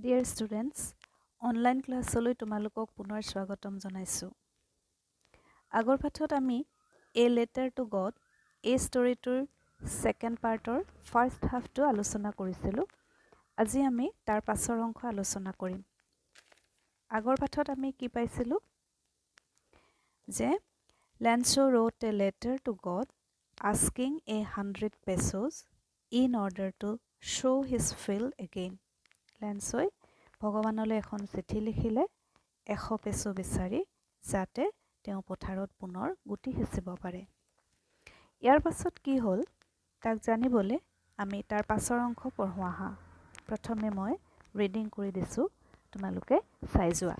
Dear students, online ক্লাছলৈ তোমালোকক পুনৰ স্বাগতম জনাইছোঁ। আগৰ পাঠত আমি A Letter to God এই ষ্টৰিটোৰ ছেকেণ্ড পাৰ্টৰ ফাৰ্ষ্ট হাফটো আলোচনা কৰিছিলোঁ। আজি আমি তাৰ পাছৰ অংশ আলোচনা কৰিম। আগৰ পাঠত আমি কি পাইছিলোঁ যে Lancho wrote a letter to God asking 100 pesos in order to show his field again. লেন্সই ভগৱানলৈ এখন চিঠি লিখিলে 100 পেছো বিচাৰি যাতে তেওঁ পথাৰত পুনৰ গুটি সিঁচিব পাৰে। ইয়াৰ পাছত কি হ'ল তাক জানিবলৈ আমি তাৰ পাছৰ অংশ পঢ়ো আহা। প্ৰথমে মই ৰিডিং কৰি দিছোঁ, তোমালোকে চাই যোৱা।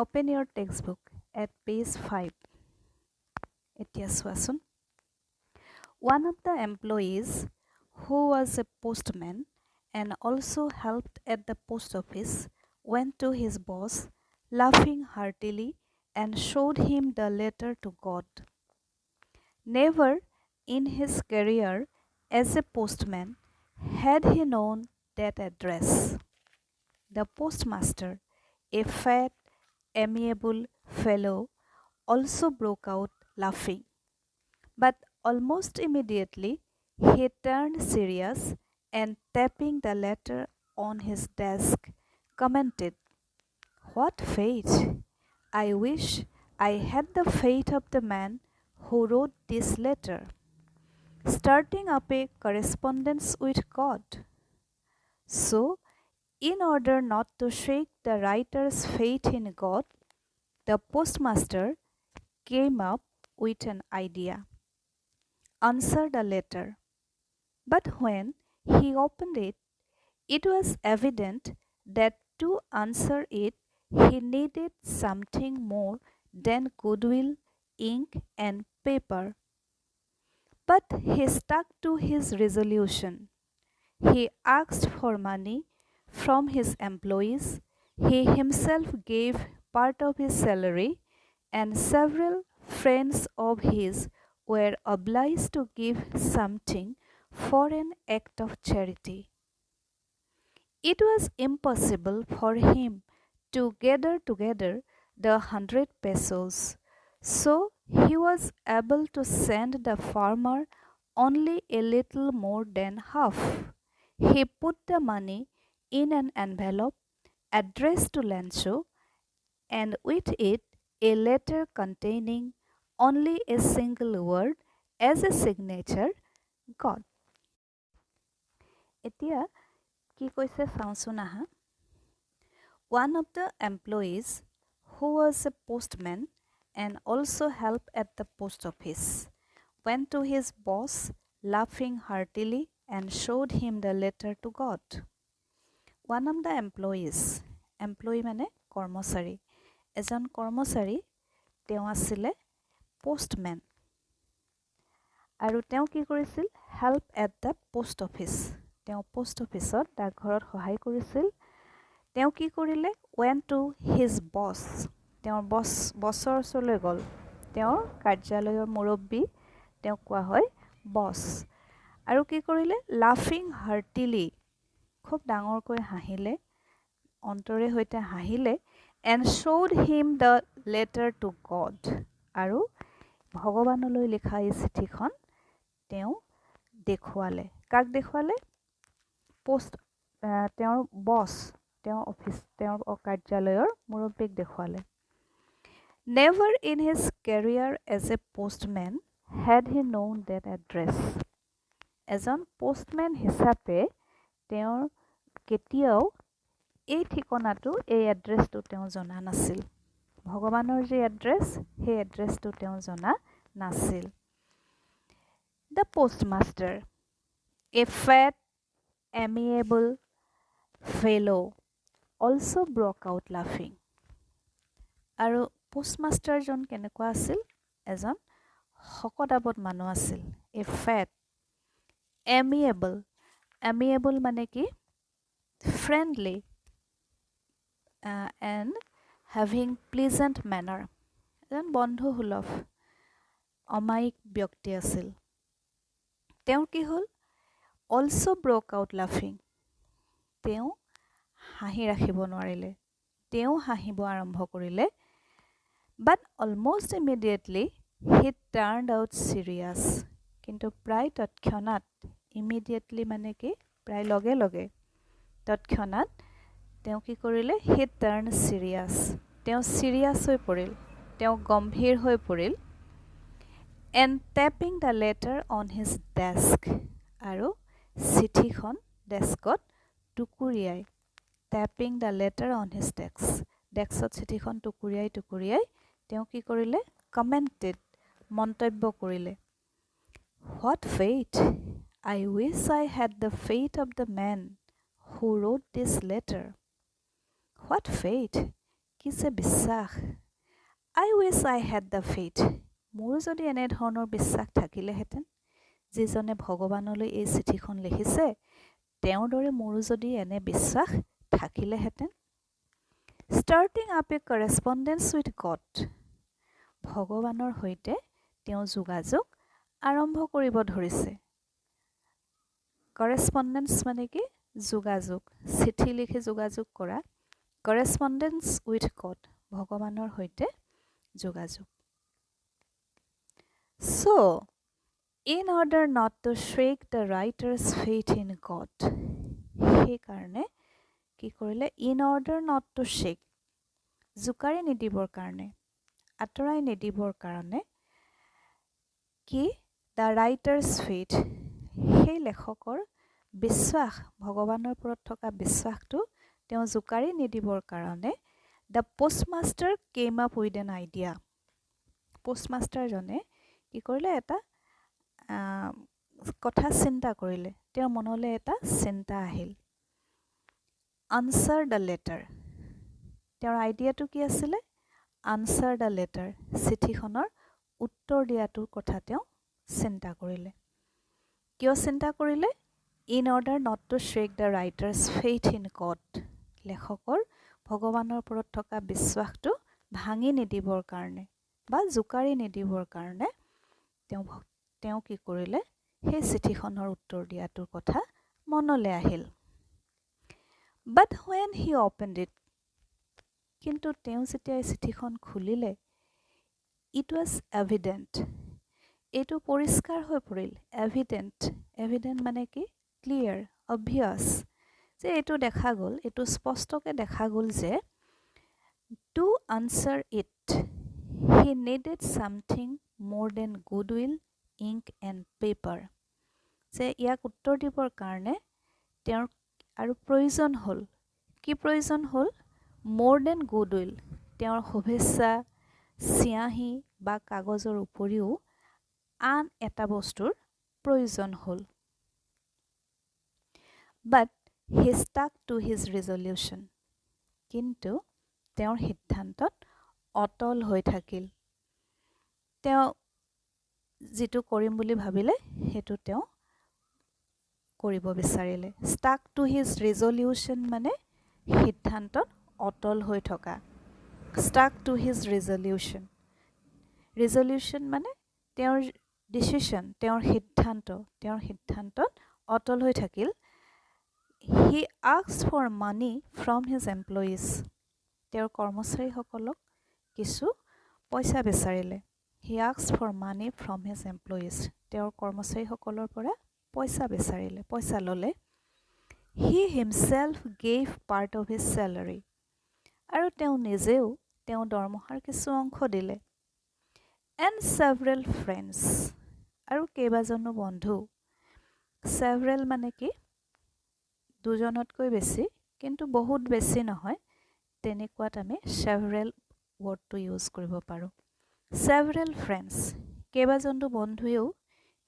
Open your textbook at page 5. এতিয়া চোৱাচোন। One of the employees who was a postman and also helped at the post office went to his boss, laughing heartily, and showed him the letter to God. Never in his career as a postman had he known that address. The postmaster, a fat, amiable fellow, also broke out laughing. But almost immediately he turned serious and tapping the letter on his desk, commented, "What fate! I wish I had the fate of the man who wrote this letter, starting up a correspondence with God." So, in order not to shake the writer's faith in God, the postmaster came up with an idea. Answer the letter. But when he opened it, it was evident that to answer it, he needed something more than goodwill, ink, and paper. But he stuck to his resolution. He asked for money from his employees. He himself gave part of his salary, and several friends of his were obliged to give something for an act of charity. It was impossible for him to gather together the 100 pesos, so he was able to send the farmer only a little more than half. He put the money in an envelope addressed to Lancho, and with it a letter containing only a single word as a signature, God. এতিয়া কি কৈছে চাওঁচোন আহা। One of the employees who was a postman and also helped at the post office went to his boss, laughing heartily, and showed him the letter to God. One of the employees, employee মানে কৰ্মচাৰী, এজন কৰ্মচাৰী তেওঁ আছিলে postman আৰু তেওঁ কি কৰিছিল help at the post office, তেওঁ পোষ্ট অফিচত ডাকঘৰত সহায় কৰিছিল। তেওঁ কি কৰিলে went to his boss, তেওঁৰ বছৰ ওচৰলৈ গ'ল, তেওঁৰ কাৰ্যালয়ৰ মুৰব্বী তেওঁক কোৱা হয় বছ, আৰু কি কৰিলে laughing heartily, খুব ডাঙৰকৈ হাঁহিলে, অন্তৰে সৈতে হাঁহিলে, and showed him the letter to God, আৰু ভগৱানলৈ লিখা এই চিঠিখন তেওঁ দেখুৱালে। কাক দেখুৱালে? তেওঁৰ বছ, তেওঁৰ কাৰ্যালয়ৰ মুৰব্বীক দেখুৱালে। Never in his career as a postman had he known that address. এজন postman হিচাপে তেওঁৰ কেতিয়াও এই ঠিকনাটো, এই এড্ৰেছটো তেওঁ জনা নাছিল। ভগৱানৰ যে এড্ৰেছ, সেই এড্ৰেছটো তেওঁ জনা নাছিল। The postmaster, a fat, amiable fellow, also broke out laughing. আৰু পোষ্টমাষ্টাৰজন কেনেকুৱা আছিল? এজন শকতাৱত মানুহ আছিল। A fat, amiable, amiable মানে কি? Friendly and having pleasant manner, এজন বন্ধুসুলভ অমায়িক ব্যক্তি আছিল। তেওঁৰ কি হ'ল? Also broke out laughing, তেওঁ হাঁহি ৰাখিব নোৱাৰিলে তেওঁ হাঁহিব আৰম্ভ কৰিলে but almost immediately he turned out serious কিন্তু প্ৰায় তৎক্ষণাত immediately মানে কি প্ৰায় লগে লগে তৎক্ষণাত তেওঁ কি কৰিলে he turned serious তেওঁ serious হৈ পৰিল তেওঁ গম্ভীৰ হৈ পৰিল and tapping the letter on his desk আৰু চিঠিখন ডেস্কত টুকুৰিয়াই tapping the letter on his ডেস্কত চিঠিখন টুকুৰিয়াই তেওঁ কি কৰিলে commented মন্তব্য কৰিলে what fate I wish I had the fate of the man who wrote this letter what fate কি যে বিশ্বাস I wish I had the fate মোৰ যদি এনে ধৰণৰ বিশ্বাস থাকিলেহেঁতেন যিজনে ভগৱানলৈ এই চিঠিখন লিখিছে তেওঁৰ দৰে মোৰো যদি এনে বিশ্বাস থাকিলেহেঁতেন starting up a correspondence with God ভগৱানৰ সৈতে তেওঁ যোগাযোগ আৰম্ভ কৰিব ধৰিছে correspondence মানে কি যোগাযোগ চিঠি লিখি যোগাযোগ কৰা correspondence with God ভগৱানৰ সৈতে যোগাযোগ so in order not to shake the writer's faith in God সেই কাৰণে কি কৰিলে in order not to shake জুকাৰি নিদিবৰ কাৰণে আতৰাই নিদিবৰ কাৰণে কি the writer's faith সেই লেখকৰ বিশ্বাস ভগৱানৰ ওপৰত থকা বিশ্বাসটো তেওঁ জুকাৰি নিদিবৰ কাৰণে the postmaster came up with an idea postmaster জনে কি কৰিলে এটা কথা চিন্তা কৰিলে তেওঁৰ মনলৈ এটা চিন্তা আহিল answer the letter তেওঁৰ আইডিয়াটো কি আছিলে answer the letter চিঠিখনৰ উত্তৰ দিয়াটোৰ কথা তেওঁ চিন্তা কৰিলে কিয় চিন্তা কৰিলে in order not to shake the writer's faith in God লেখকৰ ভগৱানৰ ওপৰত থকা বিশ্বাসটো ভাঙি নিদিবৰ কাৰণে বা জুকাৰি নিদিবৰ কাৰণে তেওঁ কি কৰিলে সেই চিঠিখনৰ উত্তৰ দিয়াটোৰ কথা মনলৈ আহিল but when he opened it কিন্তু তেওঁ যেতিয়া এই চিঠিখন খুলিলে it was evident এইটো পৰিষ্কাৰ হৈ পৰিল evident মানে কি clear obvious যে এইটো দেখা গ'ল এইটো স্পষ্টকৈ দেখা গ'ল যে to answer it he needed something more than goodwill ink and paper যে ইয়াক উত্তৰ দিবৰ কাৰণে তেওঁৰ আৰু প্ৰয়োজন হ'ল কি প্ৰয়োজন হ'ল more than goodwill তেওঁৰ শুভেচ্ছা চিয়াহী বা কাগজৰ উপৰিও আন এটা বস্তুৰ প্ৰয়োজন হ'ল but he stuck to his resolution কিন্তু তেওঁৰ সিদ্ধান্তত অটল হৈ থাকিল তেওঁ যিটো কৰিম বুলি ভাবিলে সেইটো তেওঁ কৰিব বিচাৰিলে stuck to his resolution মানে সিদ্ধান্তত অটল হৈ থকা stuck to his resolution মানে তেওঁৰ ডিসিশন তেওঁৰ সিদ্ধান্তত অটল হৈ থাকিল he asked for money from his employees তেওঁৰ কৰ্মচাৰীসকলক কিছু পইচা বিচাৰিলে he asked for money from his employees তেওঁৰ কৰ্মচাৰীসকলৰ পৰা পইচা ল'লে he himself gave part of his salary আৰু তেওঁ নিজেও তেওঁ দৰমহাৰ কিছু অংশ দিলে and several friends আৰু কেইবাজনো বন্ধু several মানে কি দুজনতকৈ বেছি কিন্তু বহুত বেছি নহয় তেনেকুৱাত আমি several wordটো ইউজ কৰিব পাৰোঁ several friends কেইবাজনো বন্ধুৱেও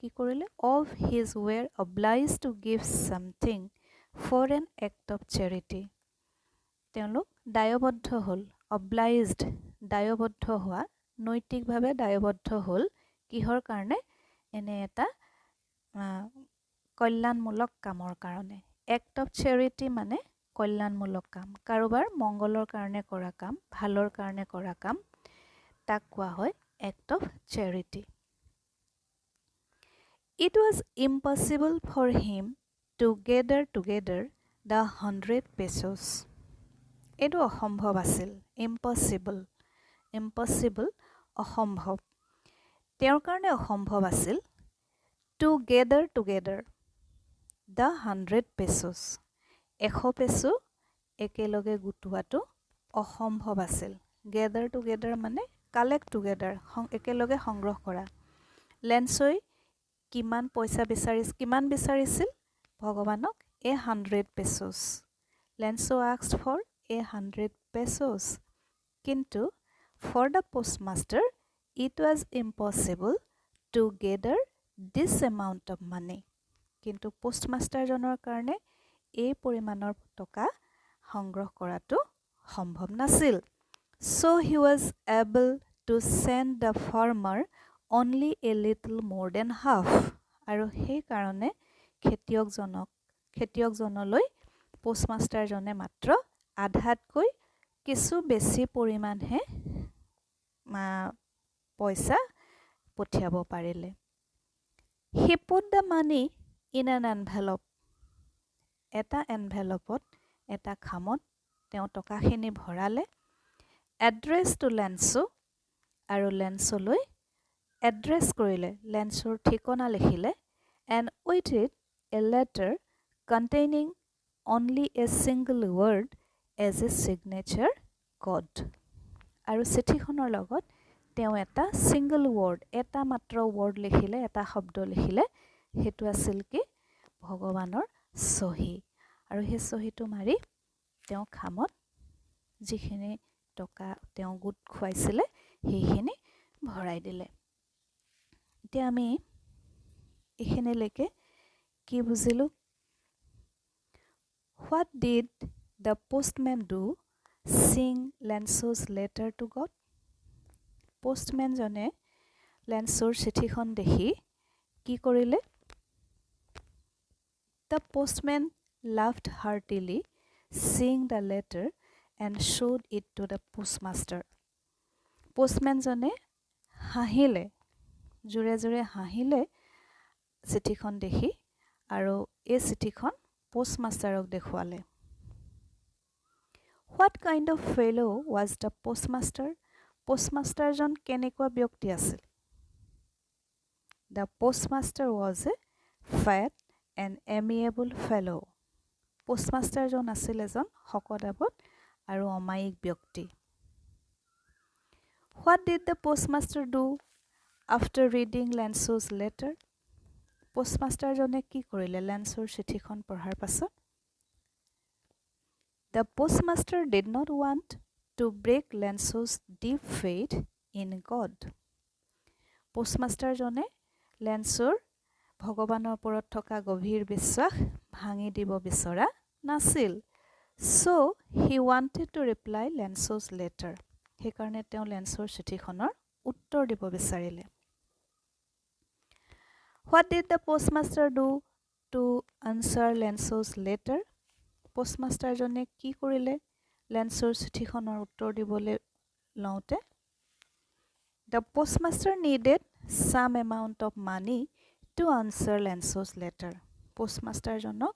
কি কৰিলে of his were obliged to give something for an act of charity তেওঁলোক দায়বদ্ধ হ'ল obliged দায়বদ্ধ হোৱা নৈতিকভাৱে দায়বদ্ধ হ'ল কিহৰ কাৰণে এনে এটা কল্যাণমূলক কামৰ কাৰণে act of charity মানে কল্যাণমূলক কাম কাৰোবাৰ মংগলৰ কাৰণে কৰা কাম ভালৰ কাৰণে কৰা কাম তাক কোৱা হয় act of charity it was impossible for him to gather together the 100 pesos. এইটো অসম্ভৱ আছিল, impossible, অসম্ভৱ। তেওঁৰ কাৰণে অসম্ভৱ আছিল to gather together the 100 pesos. 100 পেছো একেলগে গোটোৱাটো অসম্ভৱ আছিল। gather together মানে collect together, একেলগে সংগ্ৰহ কৰা। লেন্সই কিমান বিচাৰিছিল ভগৱানক? 100 pesos. Lenso asked for 100 pesos. কিন্তু for the postmaster, it was impossible to gather this amount of money. কিন্তু postmaster জনৰ কাৰণে এই পৰিমাণৰ টকা সংগ্ৰহ কৰাটো সম্ভৱ নাছিল। So he was able to send the farmer only a little more than half. আৰু সেই কাৰণে খেতিয়কজনলৈ পোষ্টমাষ্টাৰজনে মাত্ৰ আধাতকৈ কিছু বেছি পৰিমাণহে পইচা পঠিয়াব পাৰিলে। He put the money in an envelope. এটা এনভেলপত, এটা খামত তেওঁ টকাখিনি ভৰালে। Address to Lenso, আৰু লেন্সলৈ এড্ৰেছ কৰিলে, লেন্সৰ ঠিকনা লিখিলে। And with it a letter containing only a single word as a signature code. আৰু চিঠিখনৰ লগত তেওঁ এটা single word, এটা মাত্ৰ word লিখিলে, এটা শব্দ লিখিলে, সেইটো আছিল কি? ভগৱানৰ চহী। আৰু সেই চহীটো মাৰি তেওঁ খামত যিখিনি টকা তেওঁ গোট খুৱাইছিলে সেইখিনি ভৰাই দিলে। এতিয়া আমি এইখিনিলৈকে কি বুজিলোঁ? What did the postman do seeing Lenso's letter to God? পোষ্টমেনজনে লেন্সৰ চিঠিখন দেখি কি কৰিলে? The postman laughed heartily seeing the letter and showed it to the postmaster. পোষ্টমেনজনে হাঁহিলে, জোৰে জোৰে হাঁহিলে চিঠিখন দেখি, আৰু এই চিঠিখন পোষ্টমাষ্টাৰক দেখুৱালে। What kind of fellow was the postmaster? পোষ্টমাষ্টাৰজন কেনেকুৱা ব্যক্তি আছিল? The postmaster was a fat and amiable fellow. পোষ্টমাষ্টাৰজন আছিল এজন শকত-আবত আৰু অমায়িক ব্যক্তি। What did the postmaster do after reading Lenso's letter? পোষ্টমাষ্টাৰজনে কি কৰিলে লেন্সৰ চিঠিখন পঢ়াৰ পাছত? The postmaster did not want to break Lenso's deep faith in God. পোষ্টমাষ্টাৰজনে লেন্সৰ ভগৱানৰ ওপৰত থকা গভীৰ বিশ্বাস ভাঙি দিব বিচৰা নাছিল। So he wanted to reply Lenso's letter. সেইকাৰণে তেওঁ লেন্সৰ চিঠিখনৰ উত্তৰ দিব বিচাৰিলে। What did the postmaster do to answer Lenso's letter? পোষ্টমাষ্টাৰজনে কি কৰিলে লেন্সৰ চিঠিখনৰ উত্তৰ দিবলৈ লওঁতে? The postmaster needed some amount of money to answer Lenso's letter. পোষ্টমাষ্টাৰজনক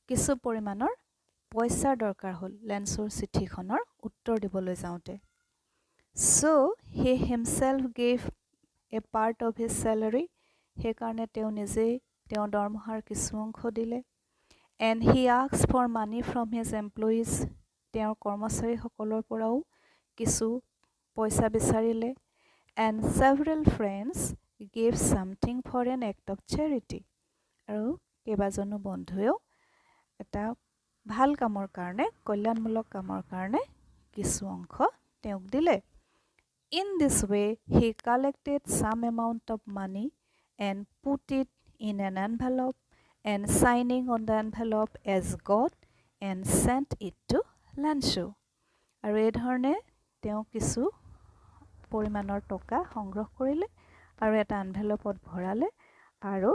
কিছু পৰিমাণৰ পইচাৰ দৰকাৰ হ'ল লেন্সৰ চিঠিখনৰ উত্তৰ দিবলৈ যাওঁতে। So he himself gave a part of his salary. সেইকাৰণে তেওঁ নিজেই তেওঁৰ দৰমহাৰ কিছু অংশ দিলে। And he asked for money from his employees. তেওঁৰ কৰ্মচাৰীসকলৰ পৰাও কিছু পইচা বিচাৰিলে। And several friends gave something for an act of charity. আৰু কেইবাজনো বন্ধুৱেও এটা ভাল কামৰ কাৰণে, কল্যাণমূলক কামৰ কাৰণে কিছু অংশ তেওঁক দিলে। In this way, he collected some amount of money and put it in an envelope and signing on the envelope as God and sent it to Lenso. আৰু এই ধৰণে তেওঁ কিছু পৰিমাণৰ টকা সংগ্ৰহ কৰিলে আৰু এটা এনভেলপত ভৰালে আৰু